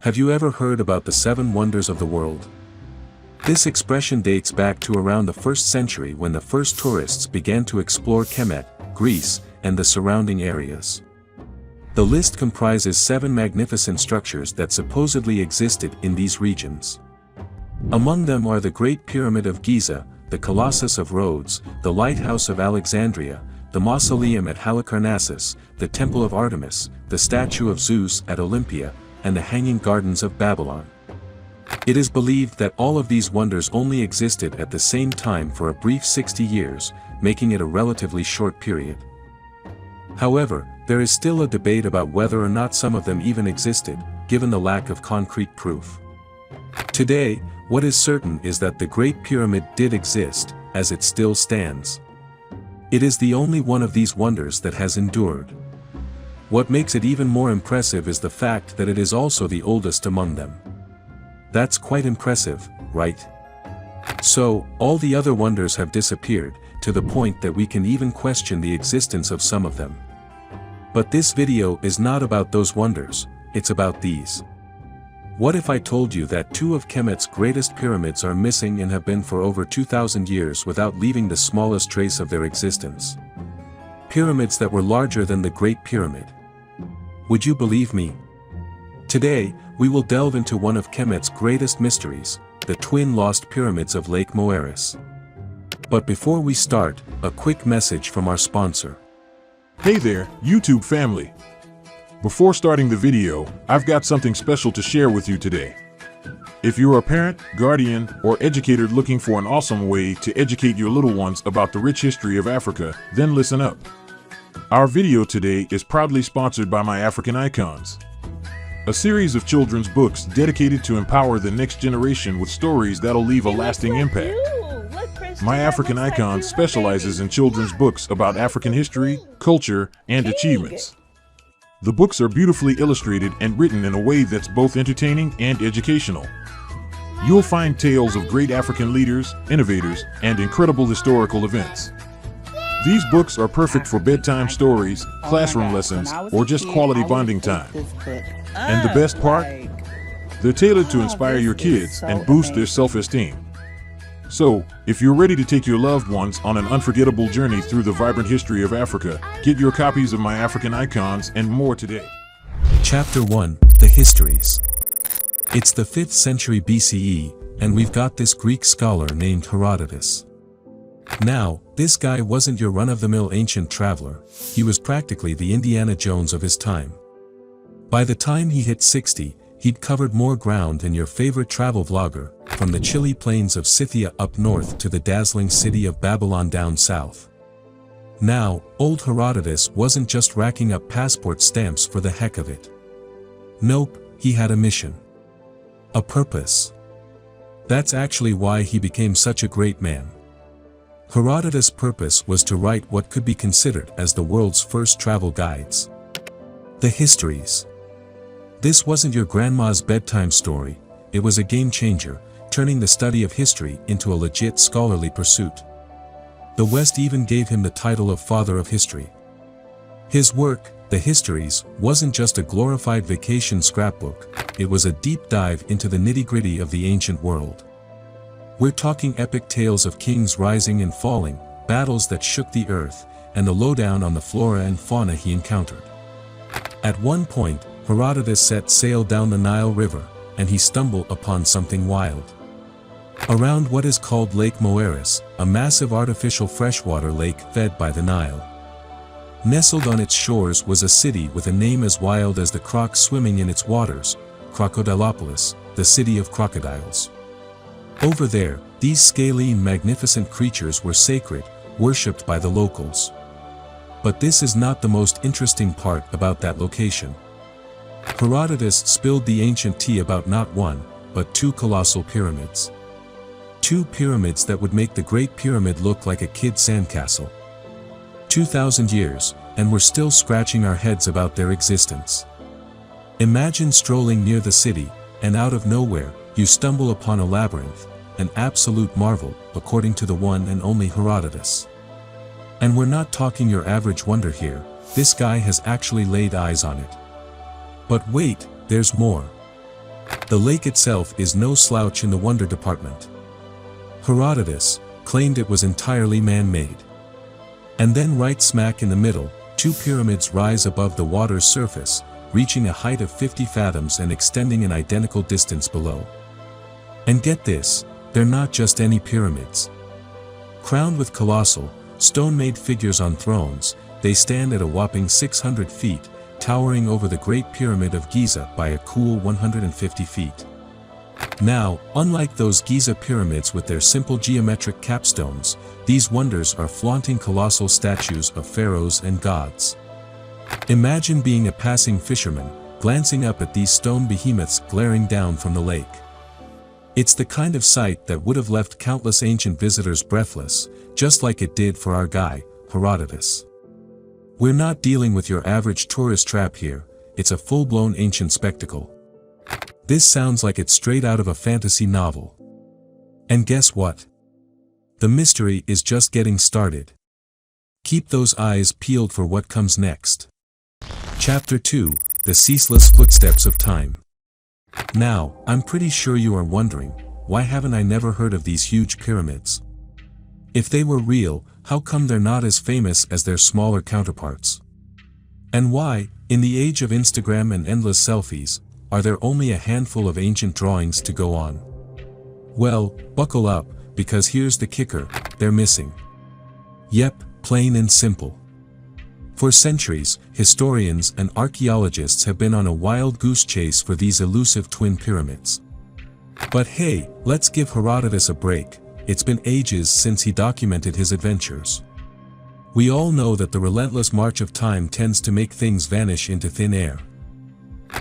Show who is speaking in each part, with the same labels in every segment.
Speaker 1: Have you ever heard about the 7 wonders of the world? This expression dates back to around the 1st century when the first tourists began to explore Kemet, Greece, and the surrounding areas. The list comprises 7 magnificent structures that supposedly existed in these regions. Among them are the Great Pyramid of Giza, the Colossus of Rhodes, the Lighthouse of Alexandria, the Mausoleum at Halicarnassus, the Temple of Artemis, the statue of Zeus at Olympia, and the Hanging Gardens of Babylon. It is believed that all of these wonders only existed at the same time for a brief 60 years, making it a relatively short period. However, there is still a debate about whether or not some of them even existed, given the lack of concrete proof. Today, what is certain is that the Great Pyramid did exist, as it still stands. It is the only one of these wonders that has endured. What makes it even more impressive is the fact that it is also the oldest among them. That's quite impressive, right? So, all the other wonders have disappeared, to the point that we can even question the existence of some of them. But this video is not about those wonders, it's about these. What if I told you that 2 of Kemet's greatest pyramids are missing and have been for over 2,000 years without leaving the smallest trace of their existence? Pyramids that were larger than the Great Pyramid. Would you believe me? Today, we will delve into one of Kemet's greatest mysteries, the twin lost pyramids of Lake Moeris. But before we start, a quick message from our sponsor.
Speaker 2: Hey there, YouTube family! Before starting the video, I've got something special to share with you today. If you're a parent, guardian, or educator looking for an awesome way to educate your little ones about the rich history of Africa, then listen up. Our video today is proudly sponsored by My African Icons, a series of children's books dedicated to empower the next generation with stories that'll leave a lasting impact. My African Icons specializes in children's books about African history, culture, and achievements. The books are beautifully illustrated and written in a way that's both entertaining and educational. You'll find tales of great African leaders, innovators, and incredible historical events. These books are perfect for bedtime stories, classroom lessons, or just quality bonding time. And the best part? They're tailored to inspire your kids and boost their self-esteem. So, if you're ready to take your loved ones on an unforgettable journey through the vibrant history of Africa, get your copies of My African Icons and more today.
Speaker 1: Chapter 1, The Histories. It's the 5th century BCE, and we've got this Greek scholar named Herodotus. Now, this guy wasn't your run-of-the-mill ancient traveler, he was practically the Indiana Jones of his time. By the time he hit 60, he'd covered more ground than your favorite travel vlogger, from the chilly plains of Scythia up north to the dazzling city of Babylon down south. Now, old Herodotus wasn't just racking up passport stamps for the heck of it. Nope, he had a mission. A purpose. That's actually why he became such a great man. Herodotus' purpose was to write what could be considered as the world's first travel guides. The Histories. This wasn't your grandma's bedtime story, it was a game changer, turning the study of history into a legit scholarly pursuit. The West even gave him the title of Father of History. His work, The Histories, wasn't just a glorified vacation scrapbook, it was a deep dive into the nitty-gritty of the ancient world. We're talking epic tales of kings rising and falling, battles that shook the earth, and the lowdown on the flora and fauna he encountered. At one point, Herodotus set sail down the Nile River, and he stumbled upon something wild. Around what is called Lake Moeris, a massive artificial freshwater lake fed by the Nile. Nestled on its shores was a city with a name as wild as the crocs swimming in its waters, Crocodilopolis, the city of crocodiles. Over there, these scaly and magnificent creatures were sacred, worshipped by the locals. But this is not the most interesting part about that location. Herodotus spilled the ancient tea about not one, but 2 colossal pyramids. 2 pyramids that would make the Great Pyramid look like a kid's sandcastle. 2,000 years, and we're still scratching our heads about their existence. Imagine strolling near the city, and out of nowhere, you stumble upon a labyrinth, an absolute marvel, according to the one and only Herodotus. And we're not talking your average wonder here, this guy has actually laid eyes on it. But wait, there's more. The lake itself is no slouch in the wonder department. Herodotus claimed it was entirely man-made. And then right smack in the middle, two pyramids rise above the water's surface, reaching a height of 50 fathoms and extending an identical distance below. And get this, they're not just any pyramids. Crowned with colossal, stone-made figures on thrones, they stand at a whopping 600 feet, towering over the Great Pyramid of Giza by a cool 150 feet. Now, unlike those Giza pyramids with their simple geometric capstones, these wonders are flaunting colossal statues of pharaohs and gods. Imagine being a passing fisherman, glancing up at these stone behemoths glaring down from the lake. It's the kind of sight that would have left countless ancient visitors breathless, just like it did for our guy, Herodotus. We're not dealing with your average tourist trap here, it's a full-blown ancient spectacle. This sounds like it's straight out of a fantasy novel. And guess what? The mystery is just getting started. Keep those eyes peeled for what comes next. Chapter 2, The Ceaseless Footsteps of Time. Now, I'm pretty sure you are wondering, why haven't I never heard of these huge pyramids? If they were real, how come they're not as famous as their smaller counterparts? And why, in the age of Instagram and endless selfies, are there only a handful of ancient drawings to go on? Well, buckle up, because here's the kicker, they're missing. Yep, plain and simple. For centuries, historians and archaeologists have been on a wild goose chase for these elusive twin pyramids. But hey, let's give Herodotus a break, it's been ages since he documented his adventures. We all know that the relentless march of time tends to make things vanish into thin air.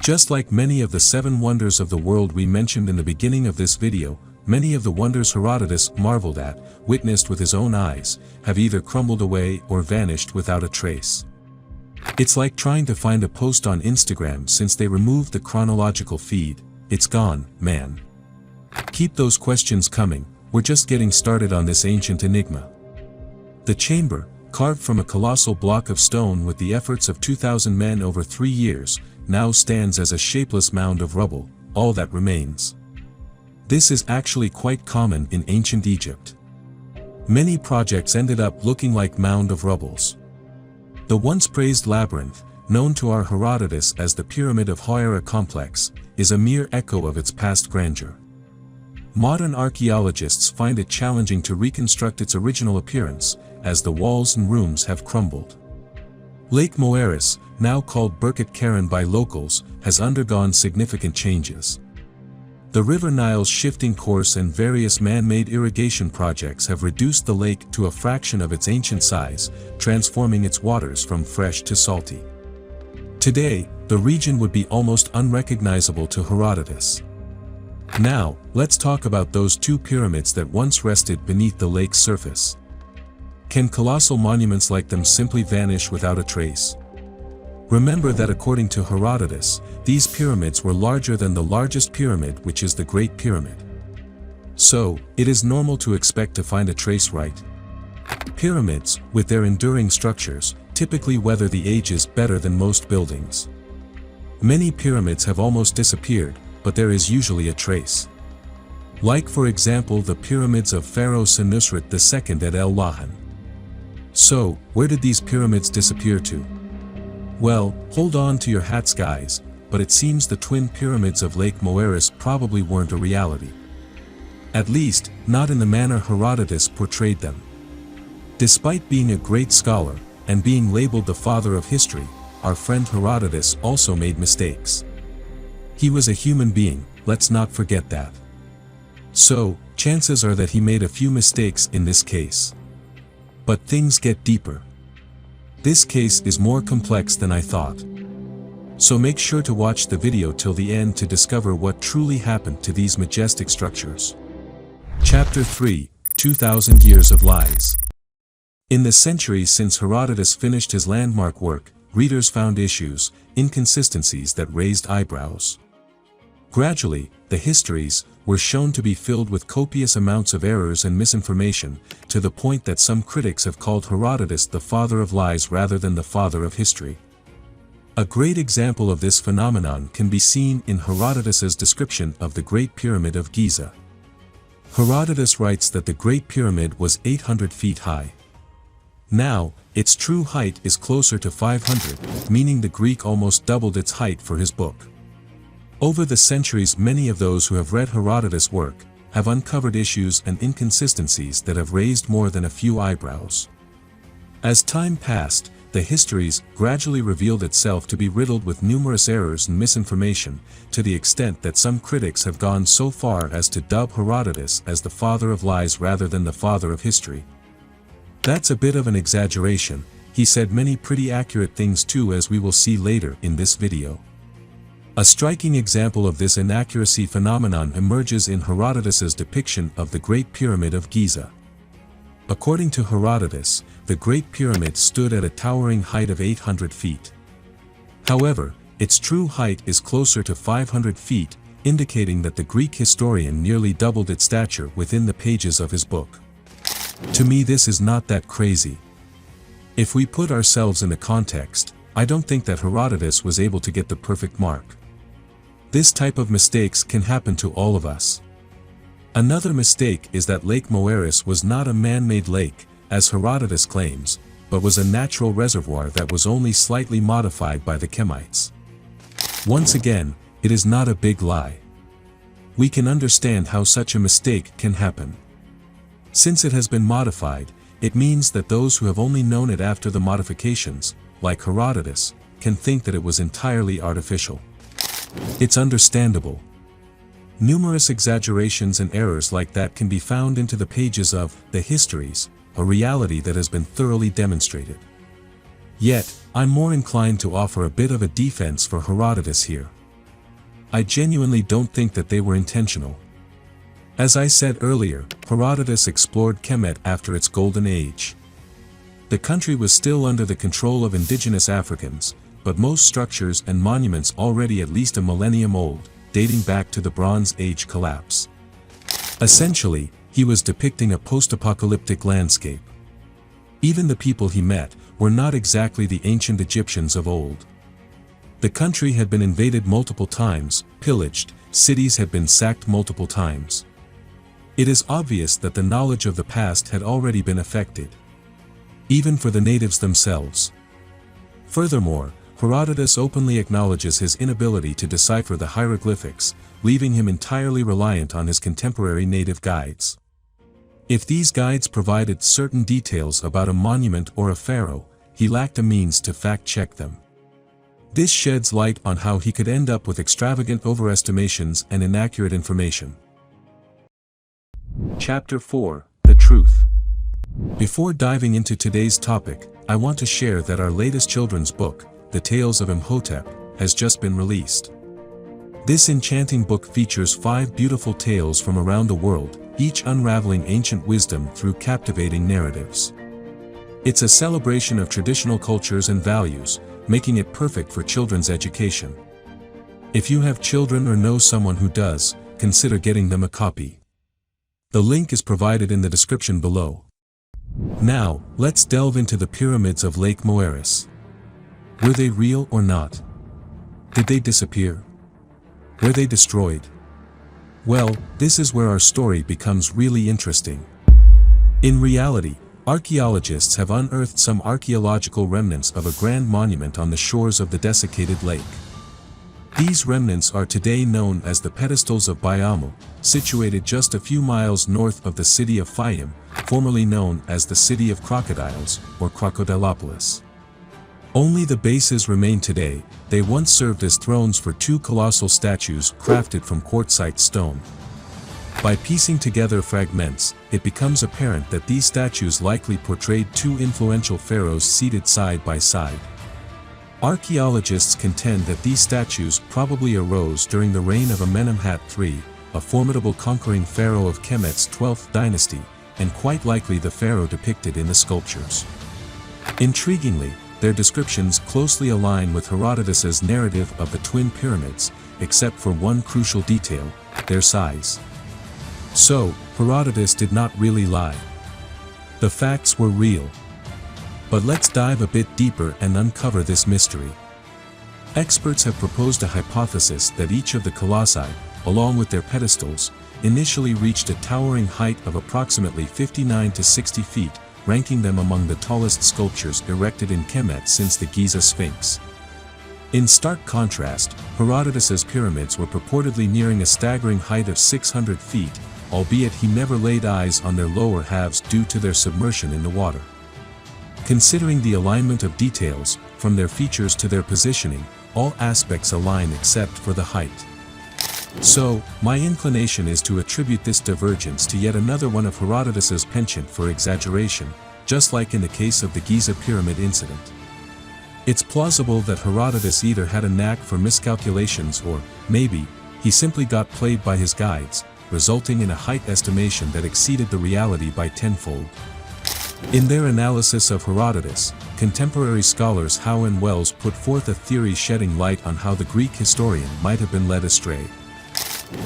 Speaker 1: Just like many of the 7 wonders of the world we mentioned in the beginning of this video, many of the wonders Herodotus marveled at, witnessed with his own eyes, have either crumbled away or vanished without a trace. It's like trying to find a post on Instagram since they removed the chronological feed. It's gone, man. Keep those questions coming, we're just getting started on this ancient enigma. The chamber, carved from a colossal block of stone with the efforts of 2,000 men over 3 years, now stands as a shapeless mound of rubble, all that remains. This is actually quite common in ancient Egypt. Many projects ended up looking like mound of rubbles. The once praised labyrinth, known to our Herodotus as the Pyramid of Hojera complex, is a mere echo of its past grandeur. Modern archaeologists find it challenging to reconstruct its original appearance, as the walls and rooms have crumbled. Lake Moeris, now called Birket Keren by locals, has undergone significant changes. The River Nile's shifting course and various man-made irrigation projects have reduced the lake to a fraction of its ancient size, transforming its waters from fresh to salty. Today, the region would be almost unrecognizable to Herodotus. Now, let's talk about those 2 pyramids that once rested beneath the lake's surface. Can colossal monuments like them simply vanish without a trace? Remember that according to Herodotus, these pyramids were larger than the largest pyramid, which is the Great Pyramid. So, it is normal to expect to find a trace, right? Pyramids, with their enduring structures, typically weather the ages better than most buildings. Many pyramids have almost disappeared, but there is usually a trace. Like for example the pyramids of Pharaoh Senusret II at El Lahan. So, where did these pyramids disappear to? Well, hold on to your hats guys, but it seems the twin pyramids of Lake Moeris probably weren't a reality. At least, not in the manner Herodotus portrayed them. Despite being a great scholar, and being labeled the father of history, our friend Herodotus also made mistakes. He was a human being, let's not forget that. So, chances are that he made a few mistakes in this case. But things get deeper. This case is more complex than I thought. So make sure to watch the video till the end to discover what truly happened to these majestic structures. Chapter 3, 2000 Years of Lies. In the centuries since Herodotus finished his landmark work, readers found issues, inconsistencies that raised eyebrows. Gradually, the histories were shown to be filled with copious amounts of errors and misinformation, to the point that some critics have called Herodotus the father of lies rather than the father of history. A great example of this phenomenon can be seen in Herodotus's description of the Great Pyramid of Giza. Herodotus writes that the Great Pyramid was 800 feet high. Now, its true height is closer to 500, meaning the Greek almost doubled its height for his book. Over the centuries, many of those who have read Herodotus' work have uncovered issues and inconsistencies that have raised more than a few eyebrows. As time passed, the histories gradually revealed itself to be riddled with numerous errors and misinformation, to the extent that some critics have gone so far as to dub Herodotus as the father of lies rather than the father of history. That's a bit of an exaggeration. He said many pretty accurate things too, as we will see later in this video. A striking example of this inaccuracy phenomenon emerges in Herodotus's depiction of the Great Pyramid of Giza. According to Herodotus, the Great Pyramid stood at a towering height of 800 feet. However, its true height is closer to 500 feet, indicating that the Greek historian nearly doubled its stature within the pages of his book. To me, this is not that crazy. If we put ourselves in the context, I don't think that Herodotus was able to get the perfect mark. This type of mistakes can happen to all of us. Another mistake is that Lake Moeris was not a man-made lake, as Herodotus claims, but was a natural reservoir that was only slightly modified by the Kemites. Once again, it is not a big lie. We can understand how such a mistake can happen. Since it has been modified, it means that those who have only known it after the modifications, like Herodotus, can think that it was entirely artificial. It's understandable. Numerous exaggerations and errors like that can be found into the pages of the histories, a reality that has been thoroughly demonstrated. Yet, I'm more inclined to offer a bit of a defense for Herodotus here. I genuinely don't think that they were intentional. As I said earlier, Herodotus explored Kemet after its golden age. The country was still under the control of indigenous Africans, but most structures and monuments already at least a millennium old, dating back to the Bronze Age collapse. Essentially, he was depicting a post-apocalyptic landscape. Even the people he met were not exactly the ancient Egyptians of old. The country had been invaded multiple times, pillaged, cities had been sacked multiple times. It is obvious that the knowledge of the past had already been affected, even for the natives themselves. Furthermore, Herodotus openly acknowledges his inability to decipher the hieroglyphics, leaving him entirely reliant on his contemporary native guides. If these guides provided certain details about a monument or a pharaoh, he lacked a means to fact-check them. This sheds light on how he could end up with extravagant overestimations and inaccurate information. Chapter 4: The Truth. Before diving into today's topic, I want to share that our latest children's book, The Tales of Imhotep, has just been released. This enchanting book features 5 beautiful tales from around the world, each unraveling ancient wisdom through captivating narratives. It's a celebration of traditional cultures and values, making it perfect for children's education. If you have children or know someone who does, consider getting them a copy. The link is provided in the description below. Now, let's delve into the pyramids of Lake Moeris. Were they real or not? Did they disappear? Were they destroyed? Well, this is where our story becomes really interesting. In reality, archaeologists have unearthed some archaeological remnants of a grand monument on the shores of the desiccated lake. These remnants are today known as the pedestals of Baiamu, situated just a few miles north of the city of Fayum, formerly known as the City of Crocodiles, or Crocodilopolis. Only the bases remain today. They once served as thrones for 2 colossal statues crafted from quartzite stone. By piecing together fragments, it becomes apparent that these statues likely portrayed 2 influential pharaohs seated side by side. Archaeologists contend that these statues probably arose during the reign of Amenemhat III, a formidable conquering pharaoh of Kemet's 12th dynasty, and quite likely the pharaoh depicted in the sculptures. Intriguingly, their descriptions closely align with Herodotus's narrative of the twin pyramids, except for one crucial detail: their size. So, Herodotus did not really lie. The facts were real. But let's dive a bit deeper and uncover this mystery. Experts have proposed a hypothesis that each of the colossi, along with their pedestals, initially reached a towering height of approximately 59 to 60 feet, ranking them among the tallest sculptures erected in Kemet since the Giza Sphinx. In stark contrast, Herodotus's pyramids were purportedly nearing a staggering height of 600 feet, albeit he never laid eyes on their lower halves due to their submersion in the water. Considering the alignment of details, from their features to their positioning, all aspects align except for the height. So, my inclination is to attribute this divergence to yet another one of Herodotus's penchant for exaggeration, just like in the case of the Giza pyramid incident. It's plausible that Herodotus either had a knack for miscalculations or, maybe, he simply got played by his guides, resulting in a height estimation that exceeded the reality by tenfold. In their analysis of Herodotus, contemporary scholars Howe and Wells put forth a theory shedding light on how the Greek historian might have been led astray.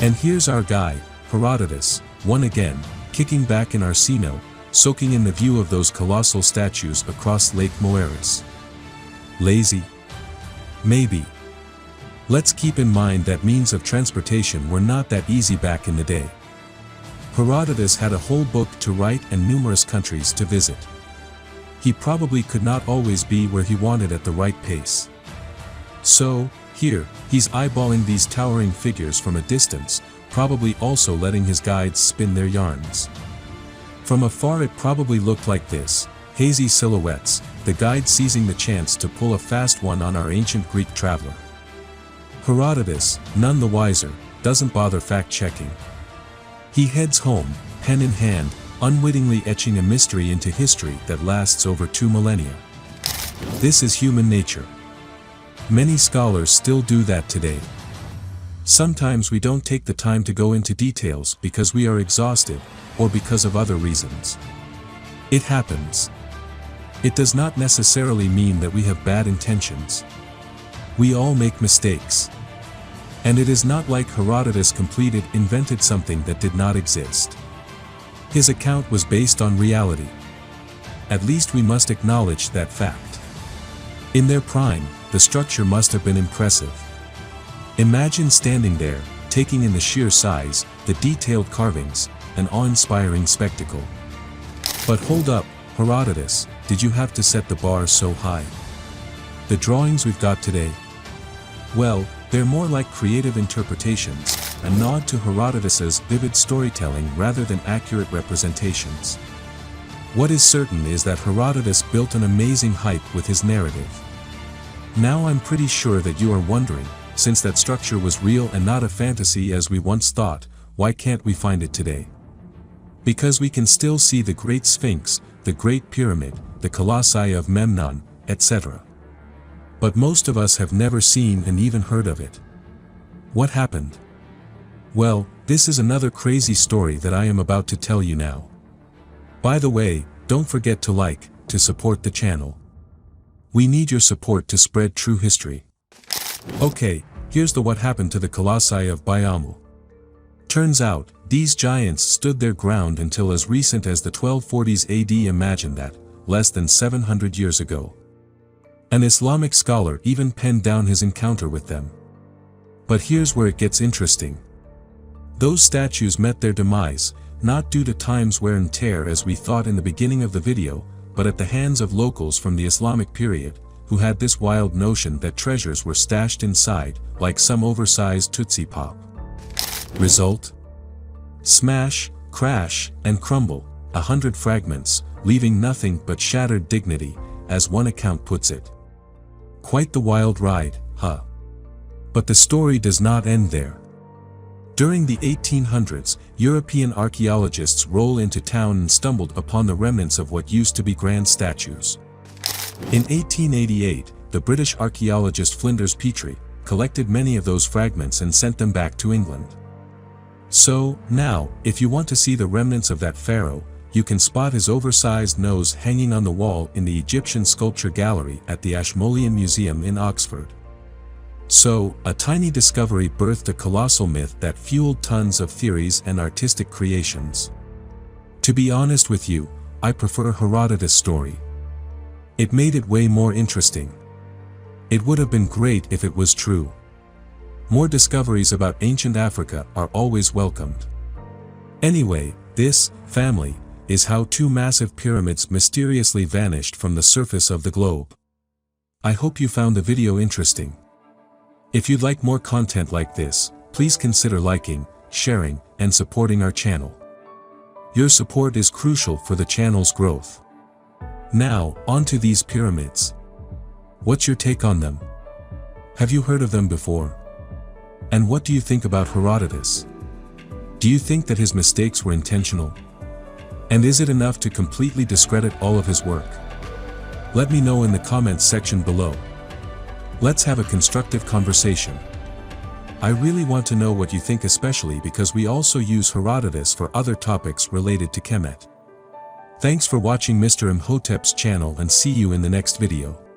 Speaker 1: And here's our guy, Herodotus, one again, kicking back in Arsino, soaking in the view of those colossal statues across Lake Moeris. Lazy? Maybe. Let's keep in mind that means of transportation were not that easy back in the day. Herodotus had a whole book to write and numerous countries to visit. He probably could not always be where he wanted at the right pace. So, here, he's eyeballing these towering figures from a distance, probably also letting his guides spin their yarns. From afar it probably looked like this, hazy silhouettes, the guide seizing the chance to pull a fast one on our ancient Greek traveler. Herodotus, none the wiser, doesn't bother fact-checking. He heads home, pen in hand, unwittingly etching a mystery into history that lasts over 2 millennia. This is human nature. Many scholars still do that today. Sometimes we don't take the time to go into details because we are exhausted, or because of other reasons. It happens. It does not necessarily mean that we have bad intentions. We all make mistakes. And it is not like Herodotus invented something that did not exist. His account was based on reality. At least we must acknowledge that fact. In their prime, the structure must have been impressive. Imagine standing there, taking in the sheer size, the detailed carvings, an awe-inspiring spectacle. But hold up, Herodotus, did you have to set the bar so high? The drawings we've got today? Well, they're more like creative interpretations, a nod to Herodotus's vivid storytelling rather than accurate representations. What is certain is that Herodotus built an amazing hype with his narrative. Now I'm pretty sure that you are wondering, since that structure was real and not a fantasy as we once thought, why can't we find it today? Because we can still see the Great Sphinx, the Great Pyramid, the Colossi of Memnon, etc. But most of us have never seen and even heard of it. What happened? Well, this is another crazy story that I am about to tell you now. By the way, don't forget to like, to support the channel. We need your support to spread true history. Okay, here's what happened to the Colossi of Baiamu. Turns out, these giants stood their ground until as recent as the 1240s AD. Imagine that, less than 700 years ago. An Islamic scholar even penned down his encounter with them. But here's where it gets interesting. Those statues met their demise, not due to time's wear and tear as we thought in the beginning of the video, but at the hands of locals from the Islamic period, who had this wild notion that treasures were stashed inside, like some oversized Tootsie Pop. Result? Smash, crash, and crumble, 100 fragments, leaving nothing but shattered dignity, as one account puts it. Quite the wild ride, huh? But the story does not end there. During the 1800s, European archaeologists rolled into town and stumbled upon the remnants of what used to be grand statues. In 1888, the British archaeologist Flinders Petrie collected many of those fragments and sent them back to England. So, now, if you want to see the remnants of that pharaoh, you can spot his oversized nose hanging on the wall in the Egyptian Sculpture Gallery at the Ashmolean Museum in Oxford. So, a tiny discovery birthed a colossal myth that fueled tons of theories and artistic creations. To be honest with you, I prefer Herodotus' story. It made it way more interesting. It would have been great if it was true. More discoveries about ancient Africa are always welcomed. Anyway, this, family, is how two massive pyramids mysteriously vanished from the surface of the globe. I hope you found the video interesting. If you'd like more content like this, please consider liking, sharing, and supporting our channel. Your support is crucial for the channel's growth. Now, on to these pyramids. What's your take on them? Have you heard of them before? And what do you think about Herodotus? Do you think that his mistakes were intentional? And is it enough to completely discredit all of his work? Let me know in the comments section below. Let's have a constructive conversation. I really want to know what you think, especially because we also use Herodotus for other topics related to Kemet. Thanks for watching Mr. Imhotep's channel, and see you in the next video.